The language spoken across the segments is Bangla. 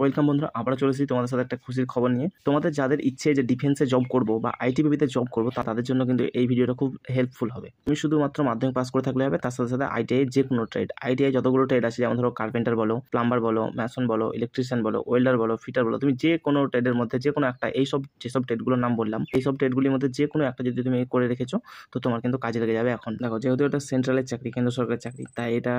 ওয়েলকাম বন্ধুরা, আবার চলে এসেছি তোমাদের সাথে একটা খুশির খবর নিয়ে। তোমাদের যাদের ইচ্ছে যে ডিফেন্সে জব করবো বা আইটিবিপিতে জব করবো তাদের জন্য কিন্তু এই ভিডিওটা খুব হেল্পফুল হবে। তুমি শুধুমাত্র মাধ্যমিক পাস করে থাকলে হবে, তার সাথে সাথে আইটিআই যে কোনো ট্রেড, আইটিআই যতগুলো ট্রেড আছে যেমন ধরো কার্পেন্টার বলো, প্লাম্বার বলো, ম্যাসন বলো, ইলেকট্রিশিয়ান বলো, ওয়েল্ডার বলো, ফিটার বলো, তুমি যে কোনো ট্রেডের মধ্যে যে কোনো একটা, এইসব যেসব ট্রেডগুলোর নাম বললাম এইসব ট্রেডগুলির মধ্যে যে কোনো একটা যদি তুমি করে রেখেছো তো তোমার কিন্তু কাজে লেগে যাবে। এখন দেখো, যেহেতু এটা সেন্ট্রালের চাকরি, কেন্দ্র সরকারের চাকরি, তাই এটা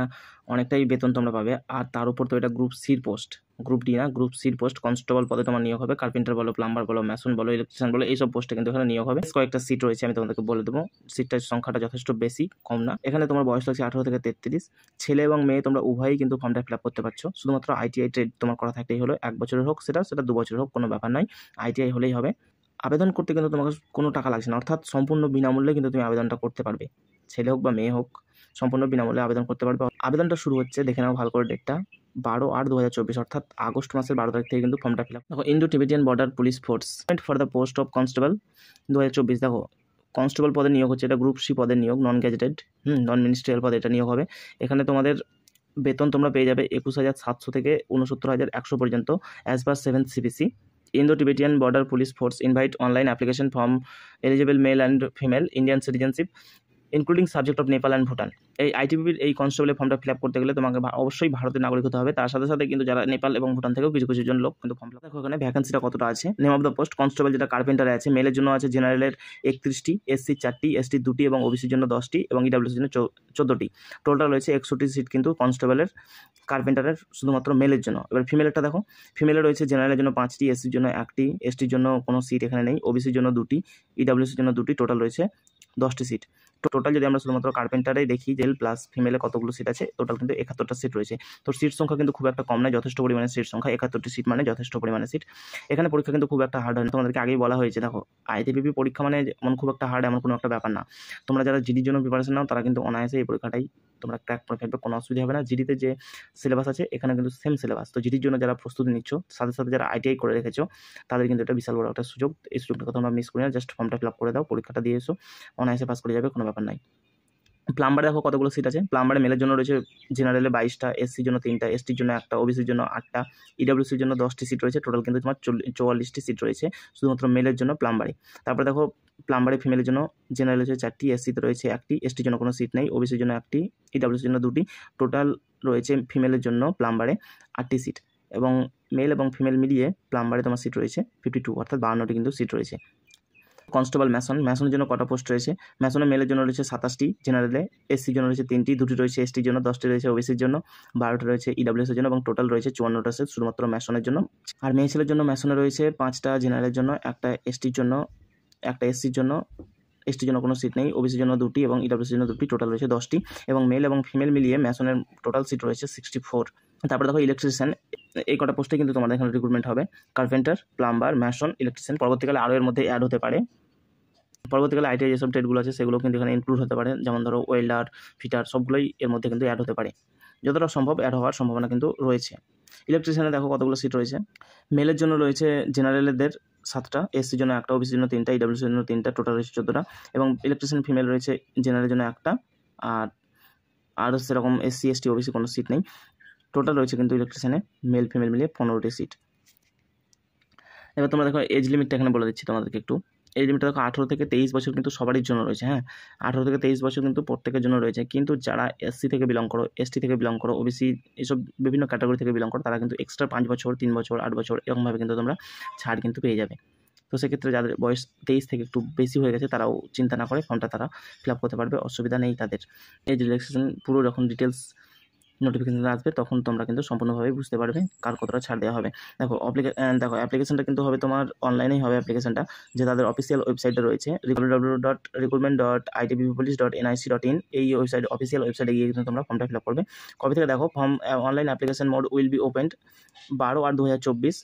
অনেকটাই বেতন তোমরা পাবে। আর তার উপর তো এটা গ্রুপ সির পোস্ট, গ্রুপ ডি না, গ্রুপ সির পোস্ট। কনস্টেবল পদে তোমার নিয়োগ হবে। কার্পেন্টার বলো, প্লাম্বার বলো, ম্যাসন বলো, ইলেকট্রিশিয়ান বলো, এইসব পোস্টে কিন্তু এখানে নিয়োগ হবে। কয়েকটা সিট রয়েছে, আমি তোমাদেরকে বলে দেবো। সিটটার সংখ্যাটা যথেষ্ট বেশি, কম না। এখানে তোমার বয়স লাগছে 18 থেকে 33। ছেলে এবং মেয়ে তোমরা উভয়ই কিন্তু ফর্মটা ফিল আপ করতে পারছো। শুধুমাত্র আইটিআই ট্রেড তোমার করা থাকলেই হলো। 1 বছরের হোক সেটা 2 বছরের হোক, কোনো ব্যাপার নাই, আইটিআই হলেই হবে। আবেদন করতে কিন্তু তোমাকে কোনো টাকা লাগছে না, অর্থাৎ সম্পূর্ণ বিনামূল্যে কিন্তু তুমি আবেদনটা করতে পারবে। ছেলে হোক বা মেয়ে হোক, সম্পূর্ণ বিনামূল্যে আবেদন করতে পারবে। আবেদনটা শুরু হচ্ছে, দেখে নাও ভালো করে ডেটটা, 12/8/2024, অর্থাৎ আগস্ট মাসের 12 তারিখ থেকে কিন্তু ফর্মটা ফিল আপ। দেখো, Indo Tibetan border police force for the post of constable 2024। দেখো, কনস্টেবল পদে নিয়োগ হচ্ছে, এটা গ্রুপ সি পদের নিয়োগ, নন গ্যাজেটেড, নন মিনিস্ট্রিয়াল পদে এটা নিয়োগ হবে। এখানে তোমাদের বেতন তোমরা পেয়ে যাবে 21,700 থেকে 69,100 পর্যন্ত, as per 7th CPC। Indo Tibetan border police force invite online application form eligible male and female Indian citizenship including subject of Nepal and Bhutan. এই আইটিবিপির এই কনস্টেবলের ফর্মটা ফিল আপ করতে গেলে তোমাকে অবশ্যই ভারতের নাগরিক হতে হবে। তার সাথে সাথে কিন্তু যারা নেপাল এবং ভুটান থেকেও কিছু কিছু জন লোক কিন্তু ফর্ম ফিল আপ। দেখো এখানে ভ্যাকেন্সিটা কতটা আছে। Name of the post constable, যেটা কার্পেন্টারে আছে, মেলের জন্য আছে জেনারেলের 31টি, এসসি 4টি, এসটি 2টি এবং ওবিসির জন্য 10টি এবং ইডাব্লিউসির জন্য 14টি। টোটাল রয়েছে 61 সিট কিন্তু কনস্টেবলের, কার্পেন্টারের, শুধুমাত্র মেলের জন্য। এবার ফিমেলেরটা দেখো, ফিমেলের রয়েছে জেনারেলের জন্য 5টি, এসসির জন্য 1টি, এসটির জন্য কোনো সিট এখানে নেই, ওবিসির জন্য 2টি, ইডাব্লিউসির জন্য 2টি, টোটাল রয়েছে 10টি সিট। টোটাল যদি আমরা শুধুমাত্র কার্পেন্টারেই দেখি জেল প্লাস ফিমেলে কতগুলো সিট আছে, টোটাল কিন্তু 71টা সিট রয়েছে। তো সিট সংখ্যা কিন্তু খুব একটা কম নয়, যথেষ্ট পরিমাণে সিট সংখ্যা। 71টি সিট মানে যথেষ্ট পরিমাণে সিট। এখানে পরীক্ষা কিন্তু খুব একটা হার্ড হয় না, তোমাদেরকে আগেই বলা হয়েছে। দেখো, আইটিবিপি পরীক্ষা মানে যেমন খুব একটা হার্ড এমন কোনো একটা ব্যাপার না। তোমরা যারা জিডির জন্য প্রিপারেশন নাও তারা কিন্তু অনায়াসে এই পরীক্ষাটাই তোমরা ক্র্যাক করে ফেলবে, কোনো অসুবিধা হবে না। জিডিতে যে সিলেবাস আছে এখানে কিন্তু সেম সিলেবাস। তো জিডির জন্য যারা প্রস্তুতি নিচ্ছ, সাথে সাথে যারা আইটিআই করে রেখেছো, তাদের কিন্তু এটা বিশাল বড় একটা সুযোগ। এই সুযোগটা তোমরা মিস করে না, জাস্ট ফর্মটা ফিল আপ করে দাও, পরীক্ষাটা দিয়ে এসো, অনায়াসে পাস করে যাবে, কোনো ব্যাপার নাই। প্লাম্বারে দেখো কতগুলো সিট আছে। প্লাম্বারে মেলের জন্য রয়েছে জেনারেলে 22টা, এসসির জন্য 3টা, এসটির জন্য 1টা, ওবিসির জন্য 8টা, ইডাব্লিউসির জন্য 10টি সিট রয়েছে। টোটাল কিন্তু তোমার 44টি সিট রয়েছে শুধুমাত্র মেলের জন্য প্লাম্বারে। তারপরে দেখো, প্লাম্বারে ফিমেলের জন্য জেনারেল হচ্ছে 4টি, এসসিতে রয়েছে 1টি, এসটির জন্য কোনো সিট নেই, ওবিসির জন্য 1টি, ইডাব্লিউসির জন্য 2টি। টোটাল রয়েছে ফিমেলের জন্য প্লাম্বারে 8টি সিট, এবং মেল এবং ফিমেল মিলিয়ে প্লাম্বারে তোমার সিট রয়েছে 52, অর্থাৎ 52টি কিন্তু সিট রয়েছে। কনস্টেবল ম্যাসন, ম্যাসনের জন্য কটা পোস্ট রয়েছে? ম্যাসনের মেলের জন্য রয়েছে 27টি, জেনারেলে, এসসির জন্য রয়েছে 3টি, 2টি রয়েছে এসটির জন্য, 10টি রয়েছে ওবিসির জন্য, 12টি রয়েছে ইডাব্লিউএসের জন্য, এবং টোটাল রয়েছে 54টা সিট শুধুমাত্র ম্যাসনের জন্য। আর মেয়ে ছেলের জন্য ম্যাসনে রয়েছে 5টা, জেনারেলের জন্য 1টা, এসটির জন্য 1টা, এসসির জন্য, এসটির জন্য কোনো সিট নেই, ওবিসির জন্য 2টি এবং ইডাব্লিউএসের জন্য 2টি, টোটাল রয়েছে 10টি। এবং মেল এবং ফিমেল মিলিয়ে ম্যাসনের টোটাল সিট রয়েছে 64। তারপরে দেখো ইলেকট্রিশিয়ান, এই কটা পোস্টে কিন্তু তোমাদের এখানে রিক্রুটমেন্ট হবে। কার্পেন্টার, প্লাম্বার, ম্যাসন, ইলেকট্রিশিয়ান, পরবর্তীকালে আরও এর মধ্যে অ্যাড হতে পারে। পরবর্তীকালে আইটিআই যেসব ট্রেডগুলো আছে সেগুলো কিন্তু এখানে ইনক্লুড হতে পারে, যেমন ধরো ওয়েল্ডার, ফিটার, সবগুলোই এর মধ্যে কিন্তু অ্যাড হতে পারে। যতটা সম্ভব অ্যাড হওয়ার সম্ভাবনা কিন্তু রয়েছে। ইলেকট্রিশিয়ানে দেখো কতগুলো সিট রয়েছে। মেলের জন্য রয়েছে জেনারেলেদের 7টা, এসসির জন্য 1টা, ওবিসির জন্য 3টা, ইডাব্লিউসির জন্য 3টা, টোটাল রয়েছে 14টা। এবং ইলেকট্রিশিয়ান ফিমেল রয়েছে জেনারেলের জন্য 1টা, আর সেরকম এসসি, এসটি, ওবিসি কোনো সিট নেই। টোটাল রয়েছে কিন্তু ইলেকট্রিশিয়ানে মেল ফিমেল মিলিয়ে 15টি সিট। এবার তোমরা দেখো এজ লিমিটটা এখানে বলে দিচ্ছি তোমাদেরকে একটু। এই লিমিটটা দেখো 18 থেকে 23 বছর কিন্তু সবারই জন্য রয়েছে। হ্যাঁ, 18 থেকে 23 বছর কিন্তু প্রত্যেকের জন্য রয়েছে। কিন্তু যারা এসসি থেকে বিলং করো, এসটি থেকে বিলং করো, ওবিসি, এইসব বিভিন্ন ক্যাটাগরি থেকে বিলং করো, তারা কিন্তু এক্সট্রা 5 বছর, 3 বছর, 8 বছর এরকমভাবে কিন্তু তোমরা ছাড় কিন্তু পেয়ে যাবে। তো সেক্ষেত্রে যাদের বয়স 23 থেকে একটু বেশি হয়ে গেছে তারাও চিন্তা না করে ফর্মটা তারা ফিল আপ করতে পারবে, অসুবিধা নেই তাদের। এই যে রিল্যাক্সেশন পুরো যখন ডিটেলস নোটিফিকেশন আসবে তখন তোমরা কিন্তু সম্পূর্ণভাবে বুঝতে পারবে কার কতটা ছাড় দেওয়া হবে। দেখো অ্যাপ্লিকেশনটা কিন্তু হবে তোমার অনলাইনেই হবে। অ্যাপ্লিকেশনটা যে তাদের অফিসিয়াল ওয়েবসাইটে রয়েছে, www.recruitment.nic.in, এই ওয়েবসাইট, অফিসিয়াল ওয়েবসাইটে গিয়ে কিন্তু তোমরা ফর্মটা ফিল আপ করবে। কবে থেকে দেখো, form online application mode will be opened 12/8/2024,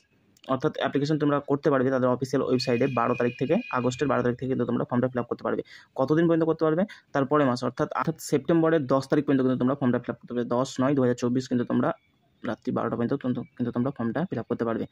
অর্থাৎ অ্যাপ্লিকেশন তোমরা করতে পারবে তাদের অফিসিয়াল ওয়েবসাইটে 12 তারিখ থেকে, আগস্টের 12 তারিখ থেকে কিন্তু তোমরা ফর্মটা ফিল আপ করতে পারবে। কতদিন পর্যন্ত করতে পারবে? তারপরে মাস, অর্থাৎ সেপ্টেম্বরের 10 তারিখ পর্যন্ত কিন্তু তোমরা ফর্মটা ফিল আপ করতে পারবে। 10/9/2024 কিন্তু তোমরা রাত্রি 12টা পর্যন্ত কিন্তু তোমরা ফর্মটা ফিল আপ করতে পারবে।